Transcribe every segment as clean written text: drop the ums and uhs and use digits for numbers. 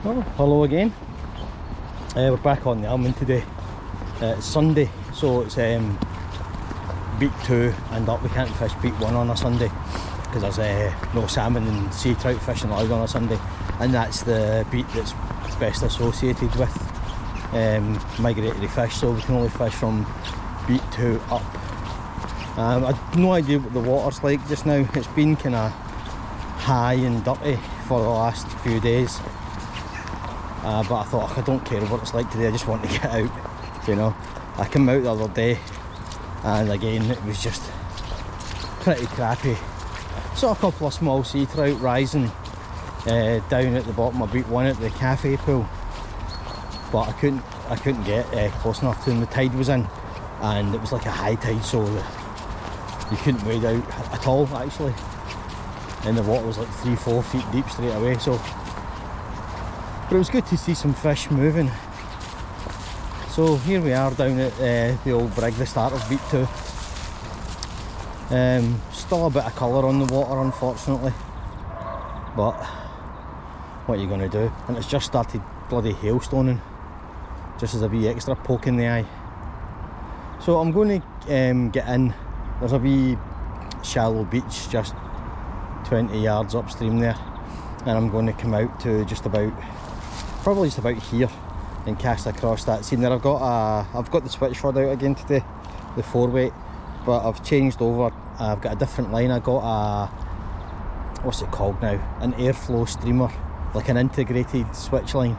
Oh, hello again. We're back on the Almond today. It's Sunday, so it's beat 2 and up. We can't fish beat 1 on a Sunday because there's no salmon and sea trout fishing allowed on a Sunday, and that's the beat that's best associated with migratory fish, so we can only fish from beat 2 up. I've no idea what the water's like just now. It's been kind of high and dirty for the last few days. But I thought, I don't care what it's like today, I just want to get out, you know. I came out the other day and again it was just pretty crappy. Saw a couple of small sea trout rising down at the bottom of beat 1 at the cafe pool, but I couldn't get close enough to them. The tide was in and it was like a high tide, so you couldn't wade out at all actually, and the water was like 3-4 feet deep straight away. So but it was good to see some fish moving. So here we are down at the old brig, the start of beat 2. Still a bit of colour on the water unfortunately, but what are you going to do? And it's just started bloody hailstoning, just as a wee extra poke in the eye. So I'm going to get in. There's a wee shallow beach just 20 yards upstream there, and I'm going to come out to probably just about here and cast across that seam there. I've got the switch rod out again today, the 4-weight, but I've changed over. I've got a different line. I got a, what's it called now, an airflow streamer, like an integrated switch line,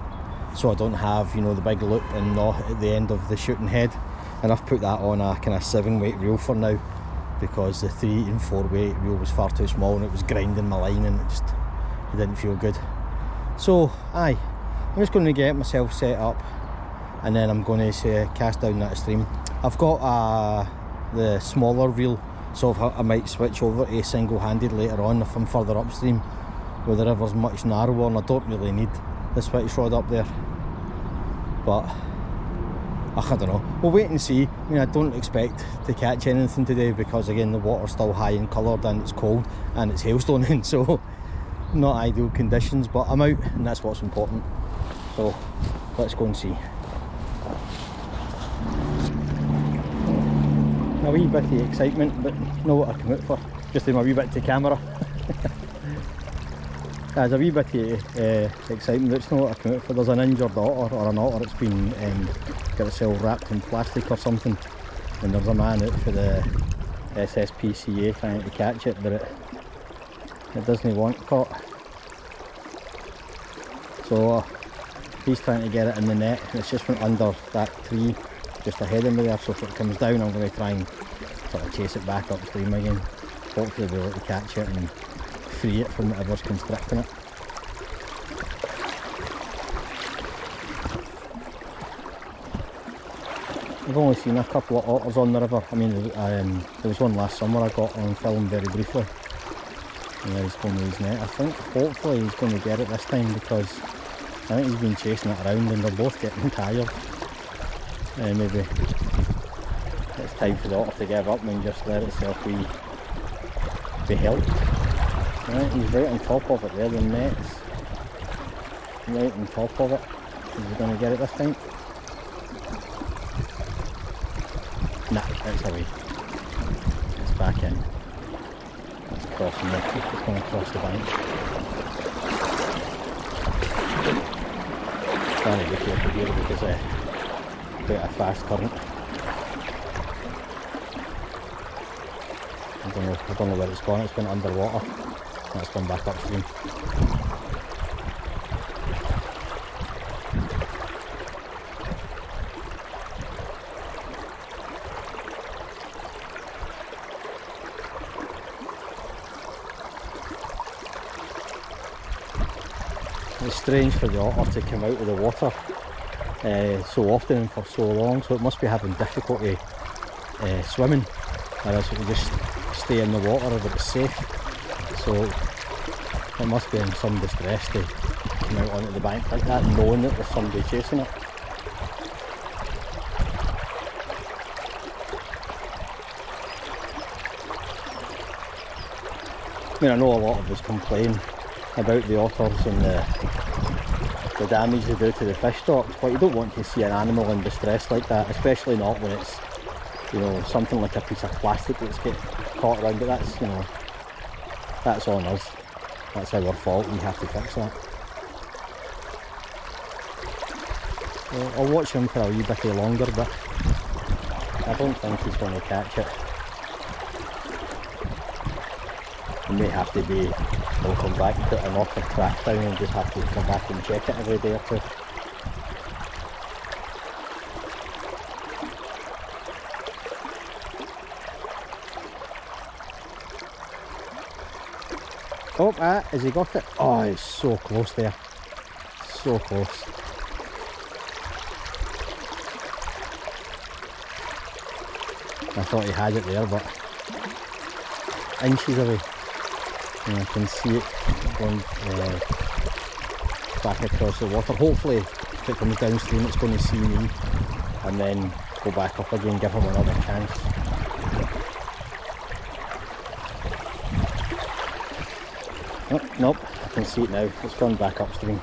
so I don't have, you know, the big loop and knot at the end of the shooting head. And I've put that on a kind of 7-weight reel for now, because the 3 and 4-weight reel was far too small and it was grinding my line and it didn't feel good. So I'm just going to get myself set up and then I'm going to cast down that stream. I've got the smaller reel, so I might switch over to single-handed later on if I'm further upstream where the river's much narrower and I don't really need the switch rod up there. But I don't know, we'll wait and see. I mean, I don't expect to catch anything today because again the water's still high and coloured and it's cold and it's hailstoning, so not ideal conditions, but I'm out and that's what's important. So let's go and see. A wee bit of excitement, but know what I come out for. Just in my wee bit to camera. There's a wee bit of excitement, but it's not what I come out for. There's an injured otter, or an otter that's been got itself wrapped in plastic or something, and there's a man out for the SSPCA trying to catch it, but it doesn't want caught. So he's trying to get it in the net, and it's just went under that tree just ahead of me there, so if it comes down I'm going to try and sort of chase it back upstream again. Hopefully be able to catch it and free it from whatever's constricting it. I've only seen a couple of otters on the river. I mean, there was one last summer I got on film very briefly, and he's going with his net. I think hopefully he's going to get it this time, because I think he's been chasing it around and they're both getting tired. Maybe it's time for the otter to give up and just let itself be helped. Right, he's right on top of it there, the net's right on top of it. Is he going to get it this time? Nah, it's away. It's back in. It's crossing it's going to cross the bank. Trying to be careful here because quite a fast current. I don't know where it's gone. It's been underwater and it's gone back upstream. It's strange for the otter to come out of the water so often and for so long, so it must be having difficulty swimming, or else it will just stay in the water if it's safe. So it must be in some distress to come out onto the bank like that, knowing that there's somebody chasing it. I mean, I know a lot of us complain about the otters and the the damage they do to the fish stocks, but you don't want to see an animal in distress like that, especially not when it's, you know, something like a piece of plastic that's get caught around it. That's, you know, that's on us. That's our fault. We have to fix that. So I'll watch him for a wee bit longer, but I don't think he's going to catch it. It may have to be, we'll come back and put an otter trap down and just have to come back and check it every day or two. Oh, has he got it? Oh, it's so close there. So close. I thought he had it there, but inches away. And I can see it going back across the water. Hopefully, if it comes downstream, it's going to see me and then go back up again, give him another chance. Oh, nope, I can see it now. It's gone back upstream.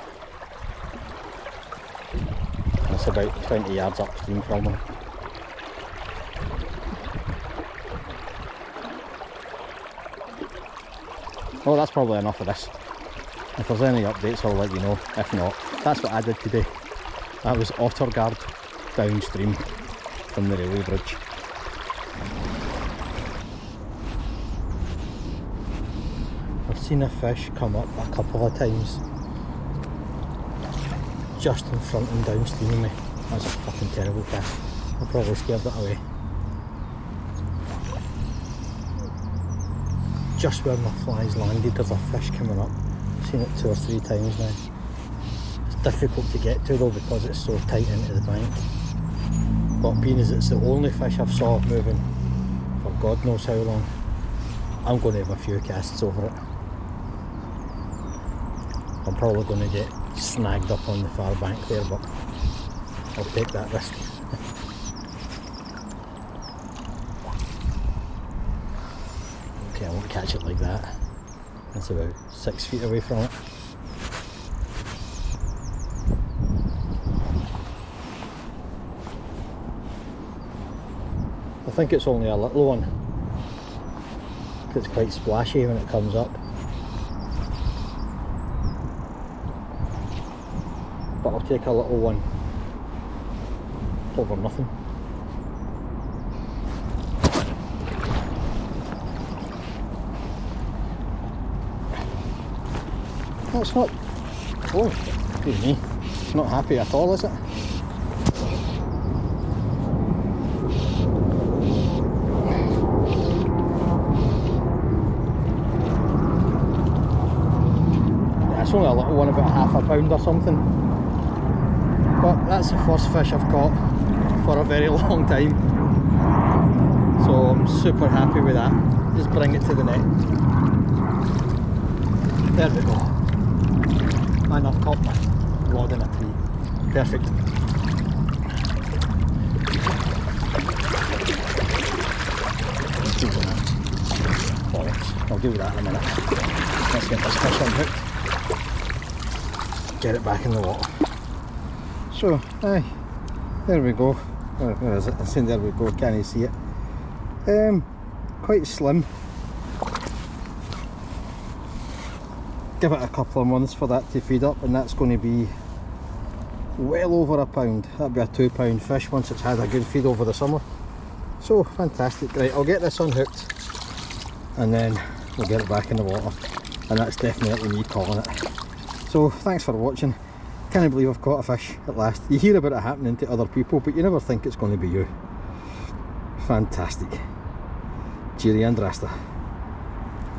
It's about 20 yards upstream from him. Oh, that's probably enough of this. If there's any updates, I'll let you know. If not, that's what I did today. That was otter guard downstream from the railway bridge. I've seen a fish come up a couple of times just in front and downstream of me. That's a fucking terrible cast. I probably scared it away. Just where my flies landed, there's a fish coming up. I've seen it 2 or 3 times now. It's difficult to get to though because it's so tight into the bank. But being as it's the only fish I've saw moving for God knows how long, I'm going to have a few casts over it. I'm probably going to get snagged up on the far bank there, but I'll take that risk. Okay, I won't catch it like that. That's about 6 feet away from it. I think it's only a little one. It's quite splashy when it comes up. But I'll take a little one over nothing. That's not, oh, excuse me, it's not happy at all, is it? Yeah, it's only a little one, about half a pound or something. But that's the first fish I've caught for a very long time. So I'm super happy with that. Just bring it to the net. There we go. And I've caught my rod in a tree. Perfect. Bollocks. I'll do that in a minute. Let's get this fish unhooked. Get it back in the water. So, aye, there we go. Where is it? I think there we go. Can you see it? Quite slim. Give it a couple of months for that to feed up, and that's going to be well over a pound. That'll be a 2 pound fish once it's had a good feed over the summer. So fantastic. Right, I'll get this unhooked and then we'll get it back in the water, and that's definitely me calling it. So thanks for watching. Can't believe I've caught a fish at last. You hear about it happening to other people, but you never think it's going to be you. Fantastic. Cheery and Rasta.